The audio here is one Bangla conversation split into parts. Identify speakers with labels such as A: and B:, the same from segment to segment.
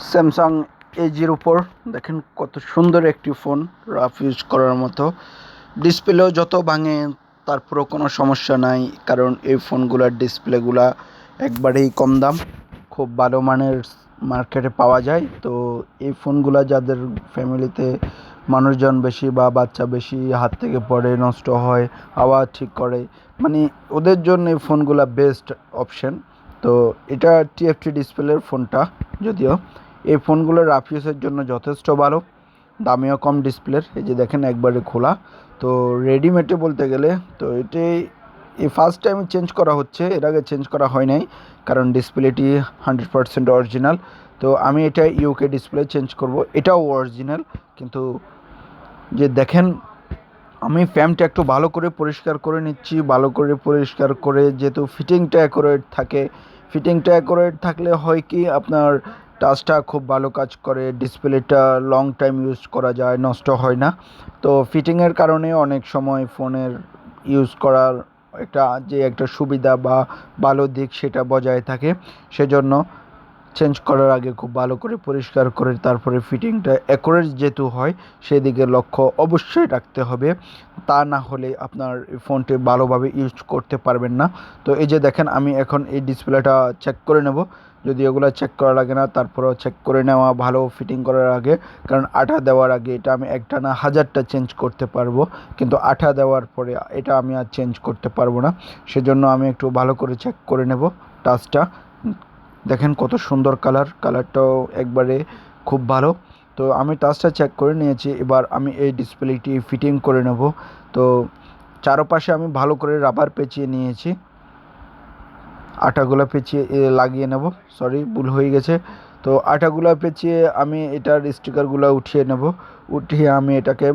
A: স্যামসাং A04 দেখেন কত সুন্দর একটি ফোন, রাফ ইউজ করার মতো। ডিসপ্লেও যত ভাঙে তারপরেও কোনো সমস্যা নাই, কারণ এই ফোনগুলোর ডিসপ্লেগুলা একবারেই কম দাম, খুব ভালো মানের মার্কেটে পাওয়া যায়। তো এই ফোনগুলা যাদের ফ্যামিলিতে মানুষজন বেশি বা বাচ্চা বেশি, হাত থেকে পড়ে নষ্ট হয়, আওয়াজ ঠিক করে, মানে ওদের জন্য এই ফোনগুলা বেস্ট অপশন। তো এটা TFT ডিসপ্লের ফোনটা, যদিও এই ফোনগুলো রাফ ইউজের জন্য যথেষ্ট ভালো, দামিও কম ডিসপ্লের। এই যে দেখেন একবারে খোলা। তো রেডিমেডে বলতে গেলে তো এটি এই ফার্স্ট টাইম চেঞ্জ করা হচ্ছে, এর আগে চেঞ্জ করা হয় নাই, কারণ ডিসপ্লেটি 100% অরিজিনাল। তো আমি এটা ইউকে ডিসপ্লে চেঞ্জ করব, এটাও অরিজিনাল। কিন্তু যে দেখেন আমি ফ্যানটা একটু ভালো করে পরিষ্কার করে নিচ্ছি, ভালো করে পরিষ্কার করে, যেহেতু ফিটিংটা অ্যাকুরেট থাকে। ফিটিংটা অ্যাকুরেট থাকলে হয় কি, আপনার টাচটা খুব ভালো কাজ করে, ডিসপ্লেটা লং টাইম ইউজ করা যায়, নষ্ট হয় না। তো ফিটিংয়ের কারণে অনেক সময় ফোনের ইউজ করার একটা সুবিধা বা ভালো দিক সেটা বজায় থাকে। সেজন্য চেঞ্জ করার আগে খুব ভালো করে পরিষ্কার করে তারপরে ফিটিংটা অ্যাকুরেট যেহেতু হয় সেদিকে লক্ষ্য অবশ্যই রাখতে হবে, তা না হলে আপনার ফোনটি ভালোভাবে ইউজ করতে পারবেন না। তো এই যে দেখেন আমি এখন এই ডিসপ্লেটা চেক করে নেব, যদি এগুলো চেক করা লাগে না, তারপরেও চেক করে নেওয়া ভালো ফিটিং করার আগে। কারণ আঠা দেওয়ার আগে এটা আমি একটা না হাজারটা চেঞ্জ করতে পারবো, কিন্তু আঠা দেওয়ার পরে এটা আমি আর চেঞ্জ করতে পারবো না। সেজন্য আমি একটু ভালো করে চেক করে নেব টাচটা। দেখেন কত সুন্দর কালারটাও একবারে খুব ভালো। তো আমি টাচটা চেক করে নিয়েছি, এবার আমি এই ডিসপ্লেটি ফিটিং করে নেব। তো চারপাশে আমি ভালো করে রাবার পেঁচিয়ে নিয়েছি, আটাগুলো পেঁচিয়ে লাগিয়ে নেব। সরি, ভুল হয়ে গেছে। তো আটাগুলো পেঁচিয়ে আমি এটার স্টিকারগুলো উঠিয়ে নেব, উঠিয়ে আমি এটাকে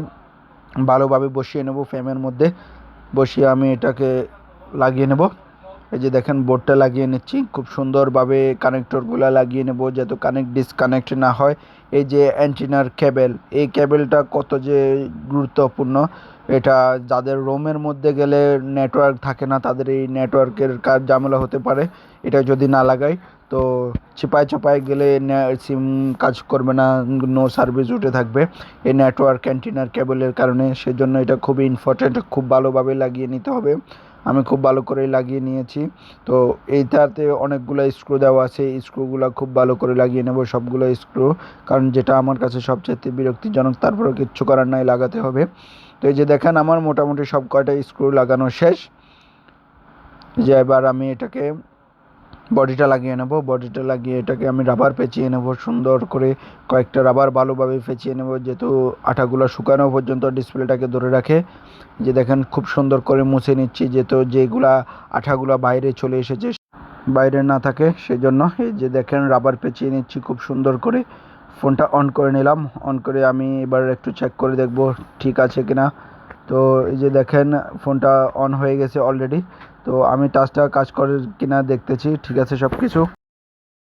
A: ভালোভাবে বসিয়ে নেব ফ্রেমের মধ্যে, বসিয়ে আমি এটাকে লাগিয়ে নেব। এই যে দেখেন বোর্ডটা লাগিয়ে নিচ্ছি, খুব সুন্দরভাবে কানেক্টরগুলো লাগিয়ে নেব যাতে ডিসকানেক্ট না হয়। এই যে অ্যান্টিনার কেবেল, এই কেবেলটা কত যে গুরুত্বপূর্ণ, এটা যাদের রোমের মধ্যে গেলে নেটওয়ার্ক থাকে না, তাদের এই নেটওয়ার্কের কাজ ঝামেলা হতে পারে। এটা যদি না লাগাই তো চিপায় চাপায় গেলে সিম কাজ করবে না, নো সার্ভিস উঠে থাকবে এই নেটওয়ার্ক অ্যান্টিনার কেবেলের কারণে। সেজন্য এটা খুবই ইম্পর্ট্যান্ট, খুব ভালোভাবে লাগিয়ে নিতে হবে। আমি খুব ভালো করেই লাগিয়ে নিয়েছি। তো এইটাতে অনেকগুলো স্ক্রু দেওয়া আছে, এই স্ক্রুগুলো খুব ভালো করে লাগিয়ে নেব, সবগুলো স্ক্রু, কারণ যেটা আমার কাছে সবচেয়ে বিরক্তিজনক, তারপরেও কিচ্ছু করার নাই, লাগাতে হবে। তো এই যে দেখেন আমার মোটামুটি সব কয়টা স্ক্রু লাগানো শেষ। যে এবার আমি এটাকে বডিটা লাগিয়ে নেব, বডিটা লাগিয়ে এটাকে আমি রাবার পেঁচিয়ে নেব সুন্দর করে, কয়েকটা রাবার ভালোভাবে পেঁচিয়ে নেব, যেহেতু আঠাগুলো শুকানো পর্যন্ত ডিসপ্লেটাকে ধরে রাখে। যে দেখেন খুব সুন্দর করে মুছে নিচ্ছি, যেহেতু যেগুলা আঠাগুলো বাইরে চলে এসেছে বাইরে না থাকে সেজন্য। এই যে দেখেন রাবার পেঁচিয়ে নিচ্ছি খুব সুন্দর করে। ফোনটা অন করে নিলাম, অন করে আমি এবার একটু চেক করে দেখব ঠিক আছে কিনা। তো এই যে দেখেন ফোনটা অন হয়ে গেছে অলরেডি। তো আমি টাচটা কাজ করে কিনা দেখতেছি, ঠিক আছে সব কিছু।